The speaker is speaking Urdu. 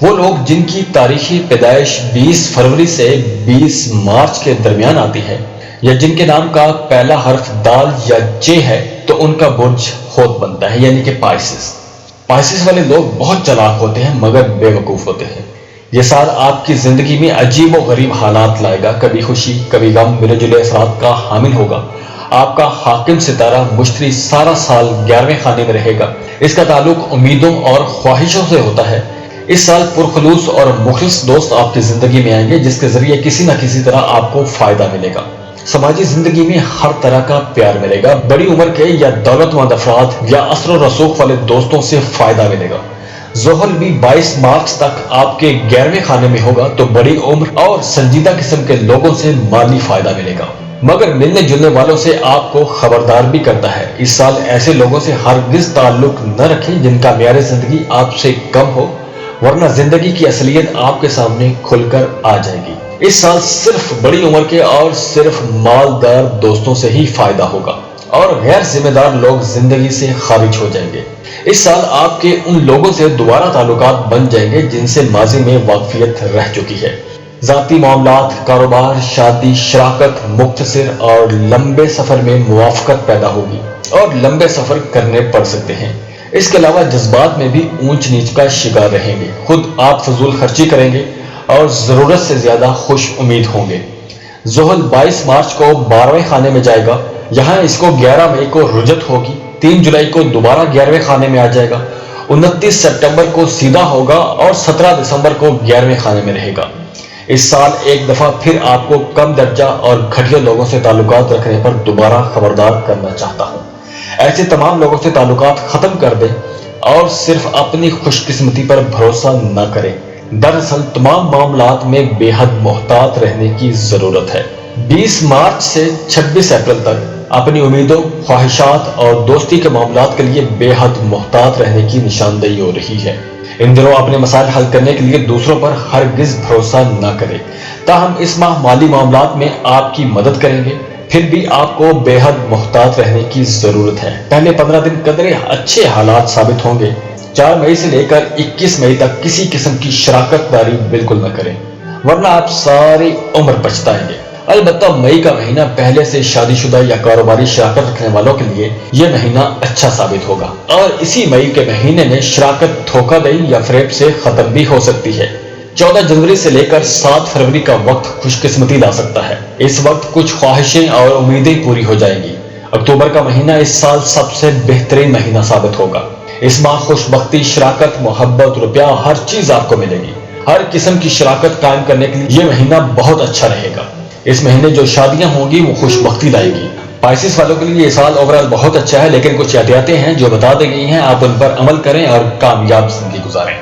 وہ لوگ جن کی تاریخی پیدائش 20 فروری سے 20 مارچ کے درمیان آتی ہے یا جن کے نام کا پہلا حرف دال یا چے ہے تو ان کا برج ہوت بنتا ہے، یعنی کہ پائسس۔ پائسس والے لوگ بہت چلاک ہوتے ہیں مگر بے وقوف ہوتے ہیں۔ یہ سال آپ کی زندگی میں عجیب و غریب حالات لائے گا، کبھی خوشی کبھی غم ملے جلے اثرات کا حامل ہوگا۔ آپ کا حاکم ستارہ مشتری سارا سال 11ویں خانے میں رہے گا۔ اس کا تعلق امیدوں اور خواہشوں سے ہوتا ہے۔ اس سال پرخلوص اور مخلص دوست آپ کی زندگی میں آئیں گے جس کے ذریعے کسی نہ کسی طرح آپ کو فائدہ ملے گا۔ سماجی زندگی میں ہر طرح کا پیار ملے گا، بڑی عمر کے یا دولت مند افراد یا اثر و رسوخ والے دوستوں سے فائدہ ملے گا۔ زحل بھی 22 مارچ تک آپ کے 11ویں خانے میں ہوگا تو بڑی عمر اور سنجیدہ قسم کے لوگوں سے مالی فائدہ ملے گا، مگر ملنے جلنے والوں سے آپ کو خبردار بھی کرتا ہے۔ اس سال ایسے لوگوں سے ہرگز تعلق نہ رکھیں جن کا معیار زندگی آپ سے کم ہو، ورنہ زندگی کی اصلیت آپ کے سامنے کھل کر آ جائے گی۔ اس سال صرف بڑی عمر کے اور صرف مالدار دوستوں سے ہی فائدہ ہوگا اور غیر ذمہ دار لوگ زندگی سے خارج ہو جائیں گے۔ اس سال آپ کے ان لوگوں سے دوبارہ تعلقات بن جائیں گے جن سے ماضی میں واقفیت رہ چکی ہے۔ ذاتی معاملات، کاروبار، شادی، شراکت، مختصر اور لمبے سفر میں موافقت پیدا ہوگی اور لمبے سفر کرنے پڑ سکتے ہیں۔ اس کے علاوہ جذبات میں بھی اونچ نیچ کا شکار رہیں گے، خود آپ فضول خرچی کریں گے اور ضرورت سے زیادہ خوش امید ہوں گے۔ زحل 22 مارچ کو 12ویں خانے میں جائے گا، یہاں اس کو 11 مئی کو رجت ہوگی، 3 جولائی کو دوبارہ 11ویں خانے میں آ جائے گا، 29 سپٹمبر کو سیدھا ہوگا اور 17 دسمبر کو 11ویں خانے میں رہے گا۔ اس سال ایک دفعہ پھر آپ کو کم درجہ اور گھٹیا لوگوں سے تعلقات رکھنے پر دوبارہ خبردار کرنا چاہتا ہوں۔ ایسے تمام لوگوں سے تعلقات ختم کر دیں اور صرف اپنی خوش قسمتی پر بھروسہ نہ کریں۔ دراصل تمام معاملات میں بے حد محتاط رہنے کی ضرورت ہے۔ 20 مارچ سے 26 اپریل تک اپنی امیدوں، خواہشات اور دوستی کے معاملات کے لیے بے حد محتاط رہنے کی نشاندہی ہو رہی ہے۔ ان دنوں اپنے مسائل حل کرنے کے لیے دوسروں پر ہرگز بھروسہ نہ کریں۔ تاہم اس ماہ مالی معاملات میں آپ کی مدد کریں گے، پھر بھی آپ کو بے حد محتاط رہنے کی ضرورت ہے۔ پہلے 15 دن قدرے اچھے حالات ثابت ہوں گے۔ 4 مئی سے لے کر 21 مئی تک کسی قسم کی شراکت داری بالکل نہ کریں، ورنہ آپ ساری عمر پچھتائیں گے۔ البتہ مئی کا مہینہ پہلے سے شادی شدہ یا کاروباری شراکت رکھنے والوں کے لیے یہ مہینہ اچھا ثابت ہوگا، اور اسی مئی کے مہینے میں شراکت دھوکہ دہی یا فریب سے ختم بھی ہو سکتی ہے۔ 14 جنوری سے لے کر 7 فروری کا وقت خوش قسمتی لا سکتا ہے۔ اس وقت کچھ خواہشیں اور امیدیں پوری ہو جائیں گی۔ اکتوبر کا مہینہ اس سال سب سے بہترین مہینہ ثابت ہوگا۔ اس ماہ خوش بختی، شراکت، محبت، روپیہ، ہر چیز آپ کو ملے گی۔ ہر قسم کی شراکت قائم کرنے کے لیے یہ مہینہ بہت اچھا رہے گا۔ اس مہینے جو شادیاں ہوں گی وہ خوش بختی لائے گی۔ پائسس والوں کے لیے یہ سال اوورال بہت اچھا ہے، لیکن کچھ احتیاطیں ہیں جو بتا دی گئی ہیں، آپ ان پر عمل کریں اور کامیاب زندگی گزاریں۔